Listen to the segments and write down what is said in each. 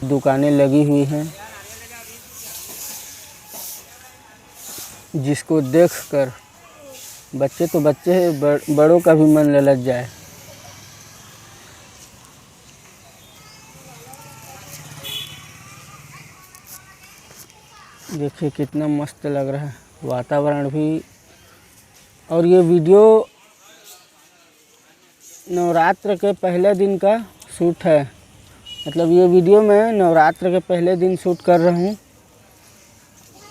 दुकानें लगी हुई हैं जिसको देखकर बच्चे तो बच्चे हैं, बड़ों का भी मन ललच जाए। देखिए कितना मस्त लग रहा है वातावरण भी। और ये वीडियो नवरात्र के पहले दिन का शूट है। मतलब ये वीडियो मैं नवरात्र के पहले दिन शूट कर रहा हूँ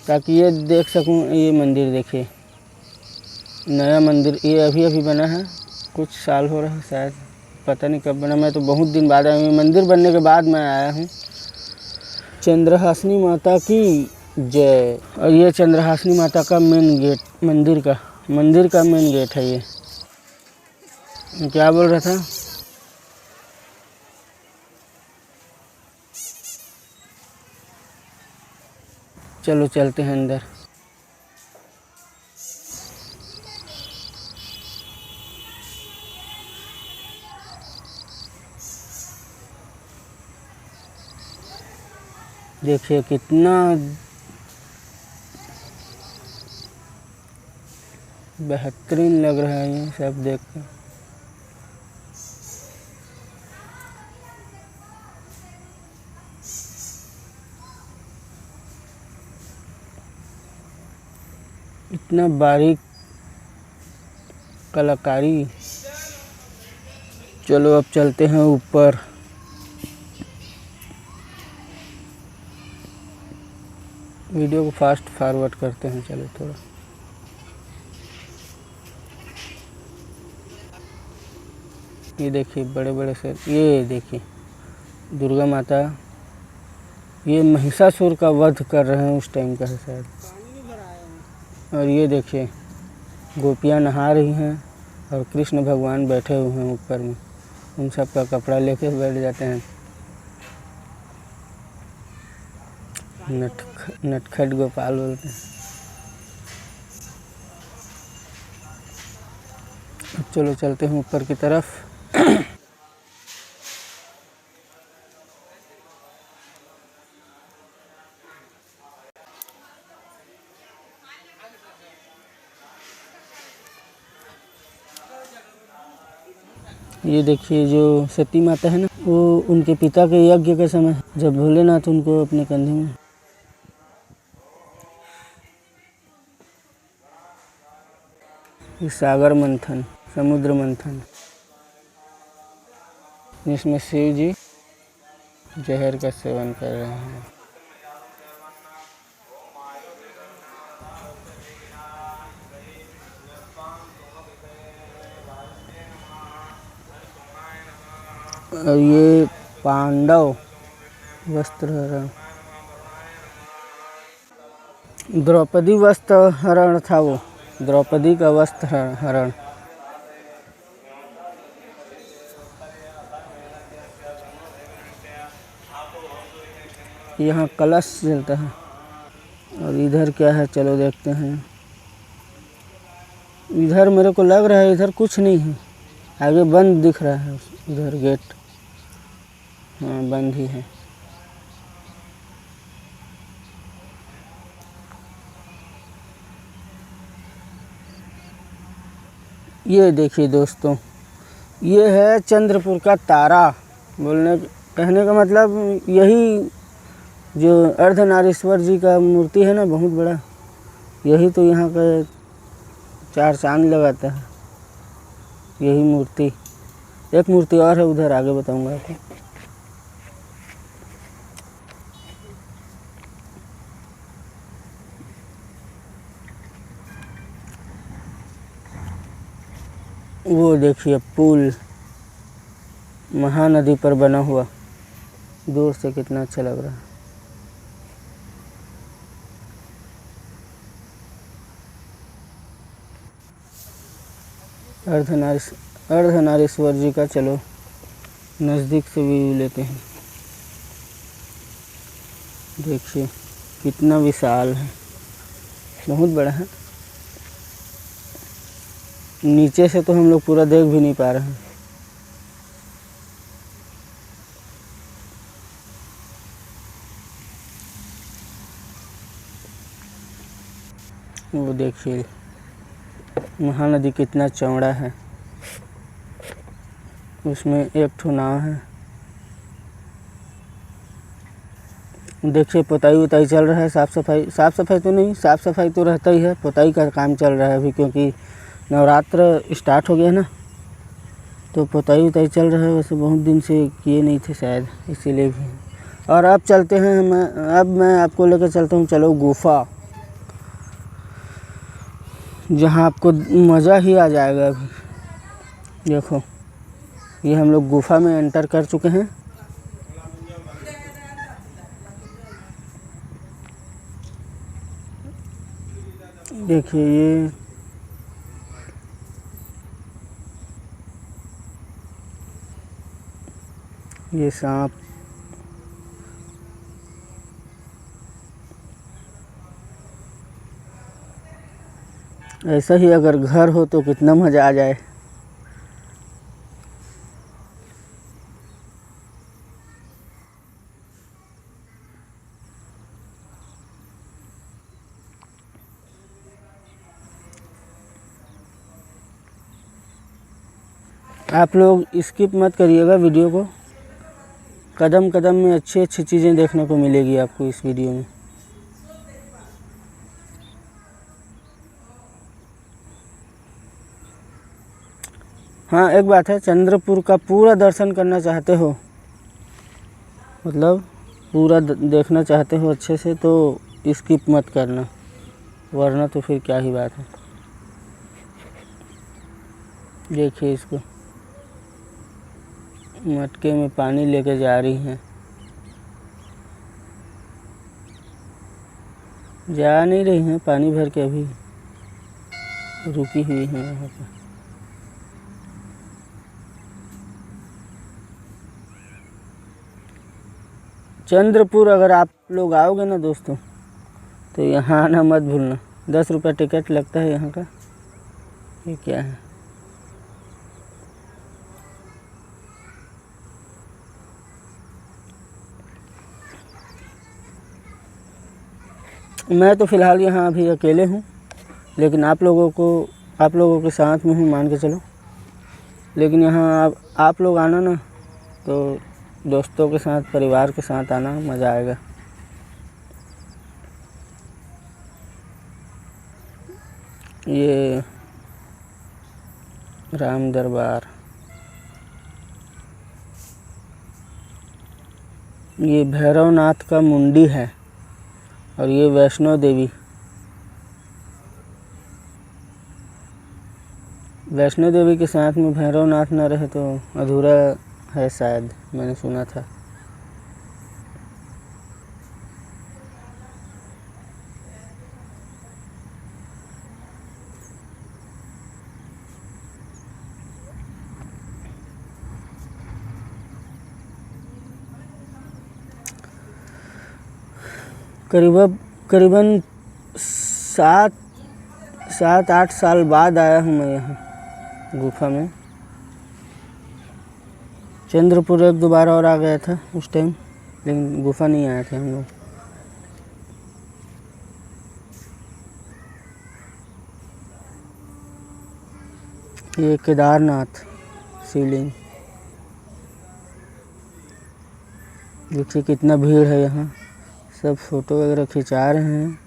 ताकि ये देख सकूँ। ये मंदिर देखिए, नया मंदिर ये अभी अभी बना है, कुछ साल हो रहा है शायद, पता नहीं कब बना। मैं तो बहुत दिन बाद आया हूँ, मंदिर बनने के बाद मैं आया हूँ। चंद्रहासिनी माता की जय। और ये चंद्रहासिनी माता का मेन गेट, मंदिर का मेन गेट है। ये मैं क्या बोल रहा था, चलो चलते हैं अंदर। देखिए कितना बेहतरीन लग रहा है ये सब देख कर। इतना बारीक कलाकारी। चलो अब चलते हैं ऊपर। वीडियो को फास्ट फॉरवर्ड करते हैं, चलो थोड़ा। ये देखिए बड़े बड़े से, ये देखिए दुर्गा माता, ये महिषासुर का वध कर रहे हैं उस टाइम का है शायद। और ये देखिए गोपियाँ नहा रही हैं और कृष्ण भगवान बैठे हुए हैं ऊपर में। उन सब का कपड़ा लेके बैठ जाते हैं। नटखट गोपाल बोलते हैं। चलो चलते हैं ऊपर की तरफ। ये देखिए जो सती माता है ना, वो उनके पिता के यज्ञ के समय जब भोलेनाथ उनको अपने कंधे में, सागर मंथन, समुद्र मंथन, जिसमें शिव जी जहर का सेवन कर रहे हैं। और ये पांडव वस्त्र हरण, द्रौपदी वस्त्र हरण था वो, द्रौपदी का वस्त्र हरण। यहाँ कलश जलता है। और इधर क्या है, चलो देखते हैं। इधर मेरे को लग रहा है इधर कुछ नहीं है, आगे बंद दिख रहा है इधर गेट। हाँ बंद ही है। ये देखिए दोस्तों, ये है चंद्रपुर का तारा। कहने का मतलब यही जो अर्धनारीश्वर जी का मूर्ति है ना, बहुत बड़ा, यही तो यहाँ का चार चांद लगाता है, यही मूर्ति। एक मूर्ति और है उधर, आगे बताऊंगा आपको। वो देखिए पुल महानदी पर बना हुआ, दूर से कितना अच्छा लग रहा है। अर्धनारीश्वर जी का चलो नज़दीक से व्यू लेते हैं। देखिए कितना विशाल है, बहुत बड़ा है। नीचे से तो हम लोग पूरा देख भी नहीं पा रहे हैं। वो देखिए महानदी कितना चौड़ा है, उसमें एक ठो नाव है। देखिए पुताई उताई चल रहा है, साफ़ सफाई तो नहीं, साफ़ सफाई तो रहता ही है, पुताई का काम चल रहा है अभी, क्योंकि नवरात्र स्टार्ट हो गया ना, तो पुताई उताई चल रहा है। वैसे बहुत दिन से किए नहीं थे शायद, इसीलिए भी। और अब चलते हैं, मैं आपको लेकर चलता हूँ, चलो गुफ़ा, जहाँ आपको मज़ा ही आ जाएगा। अभी देखो ये हम लोग गुफ़ा में एंटर कर चुके हैं। देखिए ये सांप, ऐसा ही अगर घर हो तो कितना मज़ा आ जाए। आप लोग स्किप मत करिएगा वीडियो को, कदम कदम में अच्छी अच्छी चीज़ें देखने को मिलेगी आपको इस वीडियो में। हाँ एक बात है, चंद्रपुर का पूरा दर्शन करना चाहते हो, मतलब पूरा देखना चाहते हो अच्छे से, तो स्किप मत करना, वरना तो फिर क्या ही बात है। देखिए इसको, मटके में पानी लेके जा रही हैं, जा नहीं रही हैं, पानी भर के अभी रुकी हुई हैं यहाँ पे। चंद्रपुर अगर आप लोग आओगे ना दोस्तों, तो यहाँ आना मत भूलना। 10 रुपये टिकट लगता है यहाँ का। ये क्या है, मैं तो फ़िलहाल यहाँ अभी अकेले हूँ, लेकिन आप लोगों के साथ में हूँ, मान के चलो। लेकिन यहाँ आप लोग आना ना, तो दोस्तों के साथ, परिवार के साथ आना, मज़ा आएगा। ये राम दरबार, ये भैरवनाथ का मुंडी है, और ये वैष्णो देवी। वैष्णो देवी के साथ में भैरवनाथ न रहे तो अधूरा है शायद, मैंने सुना था। करीबन 7-8 साल बाद आया हूँ मैं यहाँ गुफा में। चंद्रपुर एक दो बार और आ गया था उस टाइम, लेकिन गुफा नहीं आए थे हम लोग। ये केदारनाथ शिवलिंग, देखिए कितना भीड़ है यहाँ, सब फोटो वगैरह खिंचा रहे हैं।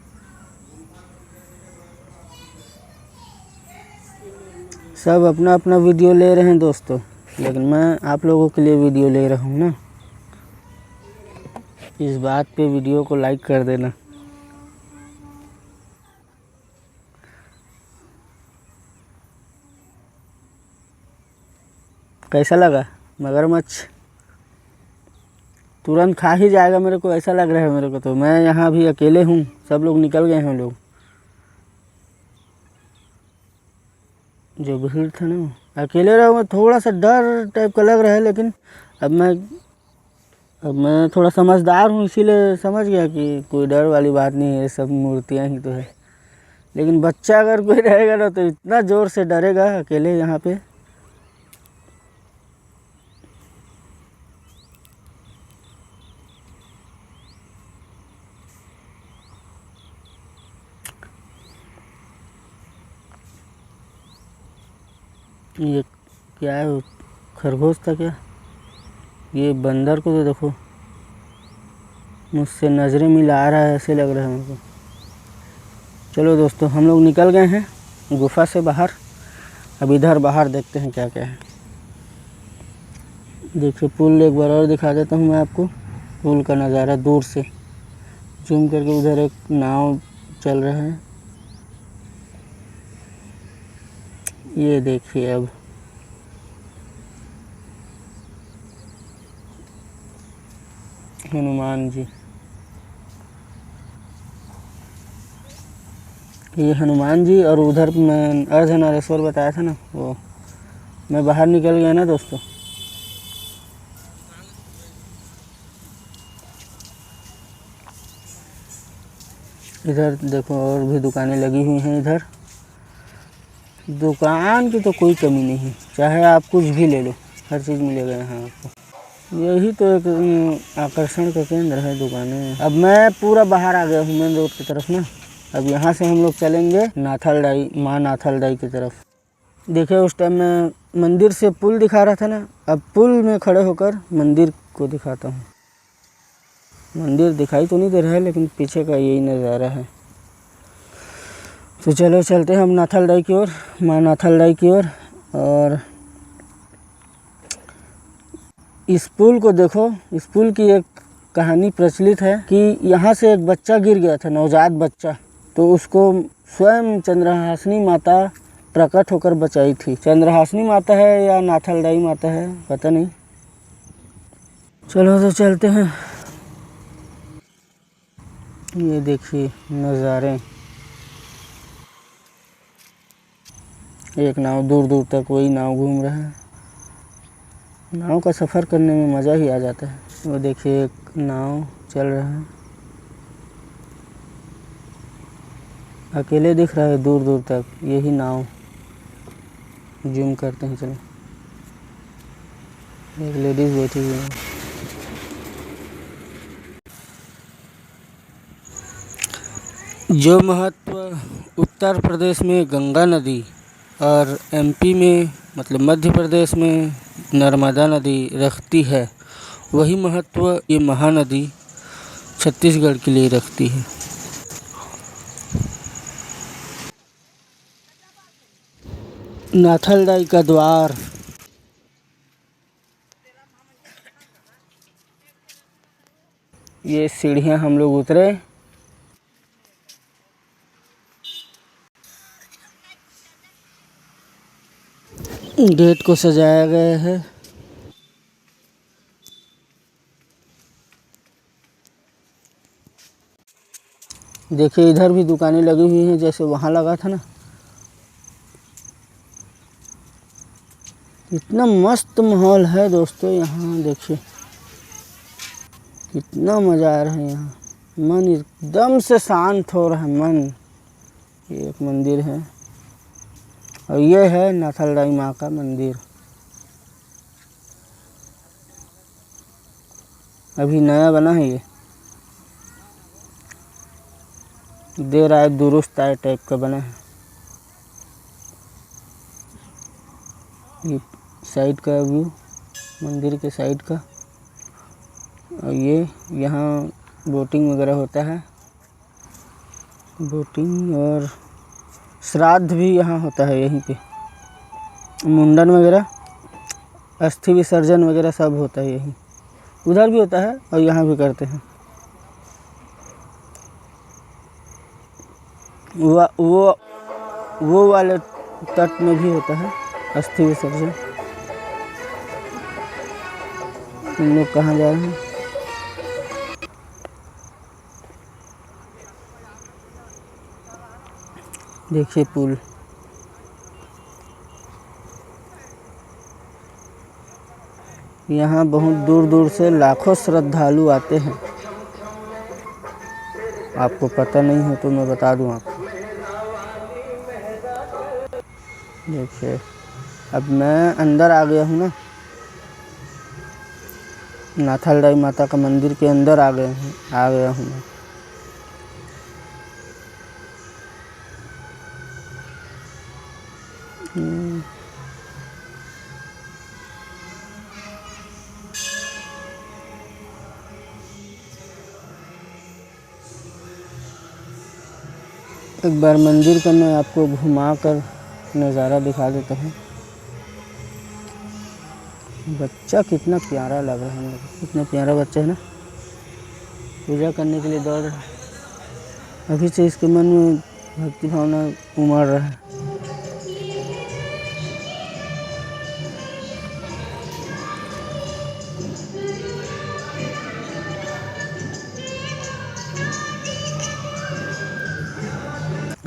सब अपना अपना वीडियो ले रहे हैं दोस्तों, लेकिन मैं आप लोगों के लिए वीडियो ले रहा हूँ ना। इस बात पे वीडियो को लाइक कर देना। कैसा लगा मगरमच्छ? तुरंत खा ही जाएगा मेरे को ऐसा लग रहा है मेरे को तो। मैं यहाँ अभी अकेले हूँ, सब लोग निकल गए हैं लोग। जो भीड़ था ना, अकेले रहो, थोड़ा सा डर टाइप का लग रहा है, लेकिन अब मैं थोड़ा समझदार हूँ, इसीलिए समझ गया कि कोई डर वाली बात नहीं है, सब मूर्तियाँ ही तो है। लेकिन बच्चा अगर कोई रहेगा ना तो इतना ज़ोर से डरेगा अकेले यहाँ पे। ये क्या है, खरगोश था क्या? ये बंदर को तो देखो मुझसे नज़रें मिला रहा है, ऐसे लग रहा है मुझको। चलो दोस्तों, हम लोग निकल गए हैं गुफा से बाहर। अब इधर बाहर देखते हैं क्या क्या है। देखिए पुल एक बार और दिखा देता हूँ मैं आपको, पुल का नज़ारा दूर से जूम करके। उधर एक नाव चल रहा है, ये देखिए। अब हनुमान जी, ये हनुमान जी। और उधर मैं अर्धनारेश्वर बताया था ना, वो मैं बाहर निकल गया ना दोस्तों। इधर देखो और भी दुकानें लगी हुई हैं। इधर दुकान की तो कोई कमी नहीं है, चाहे आप कुछ भी ले लो, हर चीज़ मिलेगा यहाँ आपको। यही तो एक आकर्षण का केंद्र है, दुकानें। अब मैं पूरा बाहर आ गया हूँ मेन रोड की तरफ ना। अब यहाँ से हम लोग चलेंगे नाथलदाई, माँ नाथलदाई की तरफ। देखिए उस टाइम मैं मंदिर से पुल दिखा रहा था ना, अब पुल में खड़े होकर मंदिर को दिखाता हूँ। मंदिर दिखाई तो नहीं दे रहा है, लेकिन पीछे का यही नज़ारा है। तो चलो चलते हैं हम नाथलदाई की ओर, माँ नाथलदाई की ओर। और इस पुल को देखो, इस पुल की एक कहानी प्रचलित है कि यहाँ से एक बच्चा गिर गया था, नवजात बच्चा। तो उसको स्वयं चंद्रहासिनी माता प्रकट होकर बचाई थी। चंद्रहासिनी माता है या नाथलदाई माता है पता नहीं। चलो तो चलते हैं। ये देखिए नज़ारे, एक नाव दूर दूर तक वही नाव घूम रहा है। नाव का सफ़र करने में मज़ा ही आ जाता है। वो देखिए एक नाव चल रहा है, अकेले दिख रहा है दूर दूर तक, यही नाव। जूम करते हैं चलो। एक लेडीज़ बैठी हुई है। जो महत्व उत्तर प्रदेश में गंगा नदी और एमपी में मतलब मध्य प्रदेश में नर्मदा नदी रखती है, वही महत्व ये महानदी छत्तीसगढ़ के लिए रखती है। नाथलदाई का द्वार, ये सीढ़ियाँ हम लोग उतरे। गेट को सजाया गया है। देखिए इधर भी दुकानें लगी हुई हैं, जैसे वहाँ लगा था ना। इतना मस्त माहौल है दोस्तों यहाँ, देखिए कितना मज़ा आ रहा है यहाँ। मन एकदम से शांत हो रहा है मन। ये एक मंदिर है और ये है नाथलदाई माँ का मंदिर। अभी नया बना है, ये देर आए दुरुस्त आए टाइप का बना है। ये साइड का व्यू, मंदिर के साइड का। और ये यहाँ बोटिंग वगैरह होता है, बोटिंग और श्राद्ध भी यहाँ होता है यहीं पे। मुंडन वगैरह, अस्थि विसर्जन वगैरह सब होता है यहीं। उधर भी होता है और यहाँ भी करते हैं। वो वाले तट में भी होता है अस्थि विसर्जन। तुम लोग कहाँ जा रहे हैं? देखिए पुल, यहाँ बहुत दूर दूर से लाखों श्रद्धालु आते हैं। आपको पता नहीं हो तो मैं बता दूं आपको। देखिए अब मैं अंदर आ गया हूँ ना, नाथलदाई माता का मंदिर के अंदर आ गया हूँ मैं। एक बार मंदिर का मैं आपको घुमा कर नज़ारा दिखा देता हूँ। बच्चा कितना प्यारा लग रहा है मेरे को, कितना प्यारा बच्चा है ना, पूजा करने के लिए दौड़ रहा है। अभी से इसके मन में भक्ति भावना उमड़ रहा है।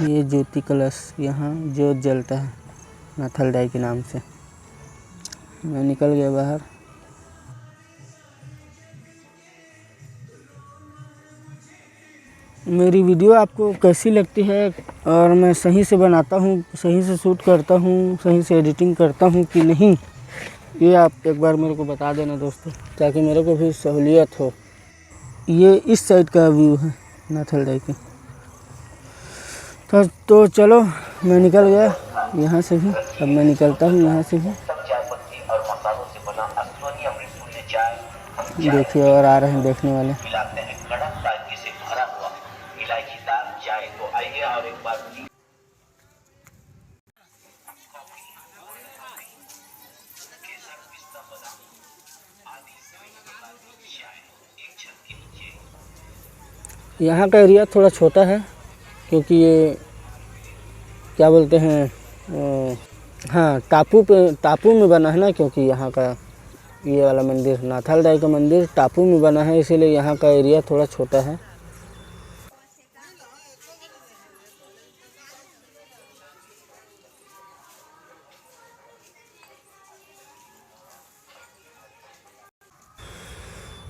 ये ज्योति कलश, यहाँ ज्योत जलता है नाथलदाई के नाम से। मैं निकल गया बाहर। मेरी वीडियो आपको कैसी लगती है और मैं सही से बनाता हूँ, सही से शूट करता हूँ, सही से एडिटिंग करता हूँ कि नहीं, ये आप एक बार मेरे को बता देना दोस्तों, ताकि मेरे को भी सहूलियत हो। ये इस साइड का व्यू है नाथलदाई के। तो चलो मैं निकल गया यहाँ से भी। अब मैं निकलता हूँ यहाँ से भी। देखिए और आ रहे हैं देखने वाले। यहाँ का एरिया थोड़ा छोटा है क्योंकि ये क्या बोलते हैं, हाँ टापू में बना है ना, क्योंकि यहाँ का ये वाला मंदिर नाथलदाई का मंदिर टापू में बना है, इसीलिए यहाँ का एरिया थोड़ा छोटा है।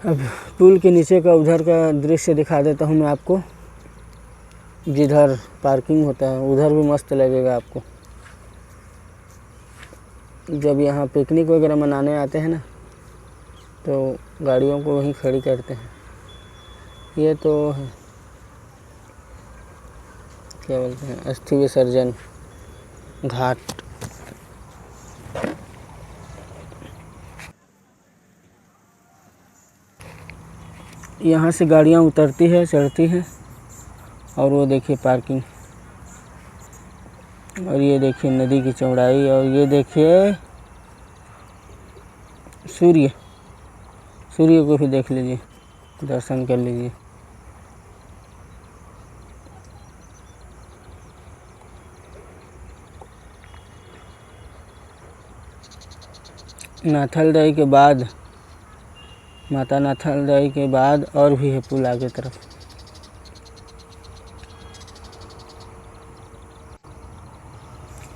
अब पुल के नीचे का उधर का दृश्य दिखा देता हूँ मैं आपको, जिधर पार्किंग होता है उधर भी मस्त लगेगा आपको। जब यहाँ पिकनिक वगैरह मनाने आते हैं ना, तो गाड़ियों को वहीं खड़ी करते हैं। ये तो है क्या बोलते हैं, अस्थि विसर्जन घाट। यहाँ से गाड़ियाँ उतरती है, चढ़ती हैं, और वो देखिए पार्किंग, और ये देखिए नदी की चौड़ाई, और ये देखिए सूर्य को भी देख लीजिए, दर्शन कर लीजिए। नाथलदाई के बाद, माता नाथलदाई के बाद और भी है पुल आगे तरफ।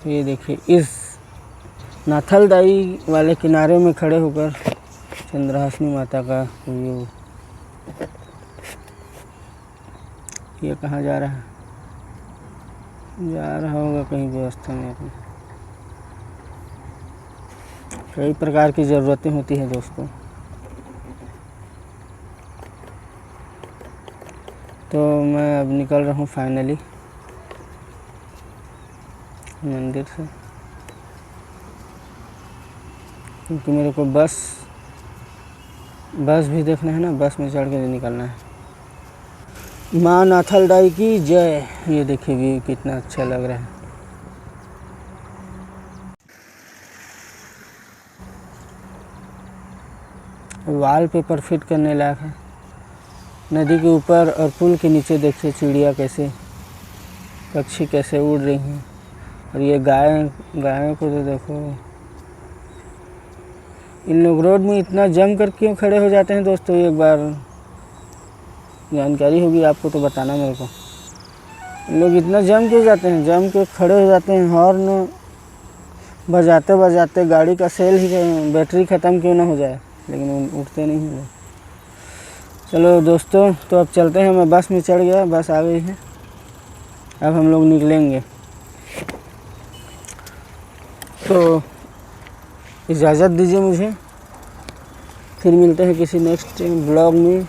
ये देखिए इस नाथलदाई वाले किनारे में खड़े होकर चंद्रहासिनी माता का व्यू। ये कहाँ जा रहा है, जा रहा होगा कहीं व्यवस्था में अपनी। कई प्रकार की ज़रूरतें होती हैं दोस्तों। तो मैं अब निकल रहा हूँ फाइनली मंदिर से, क्योंकि मेरे को बस भी देखना है ना, बस में चढ़ के निकलना है। माँ नाथलदाई की जय। ये देखिए व्यू कितना अच्छा लग रहा है। वॉलपेपर फिट करने लायक है। नदी के ऊपर और पुल के नीचे देखिए चिड़िया कैसे, पक्षी कैसे उड़ रही हैं, और ये गायों को तो देखो। इन लोग रोड में इतना जम कर क्यों खड़े हो जाते हैं दोस्तों, एक बार जानकारी होगी आपको तो बताना मेरे को। इन लोग इतना जम क्यों जाते हैं, जम के खड़े हो जाते हैं, हॉर्न बजाते बजाते गाड़ी का सेल ही बैटरी ख़त्म क्यों ना हो जाए, लेकिन उठते नहीं हैं। चलो दोस्तों, तो अब चलते हैं। मैं बस में चढ़ गया, बस आ गई है, अब हम लोग निकलेंगे। तो इजाज़त दीजिए मुझे, फिर मिलते हैं किसी नेक्स्ट ब्लॉग में।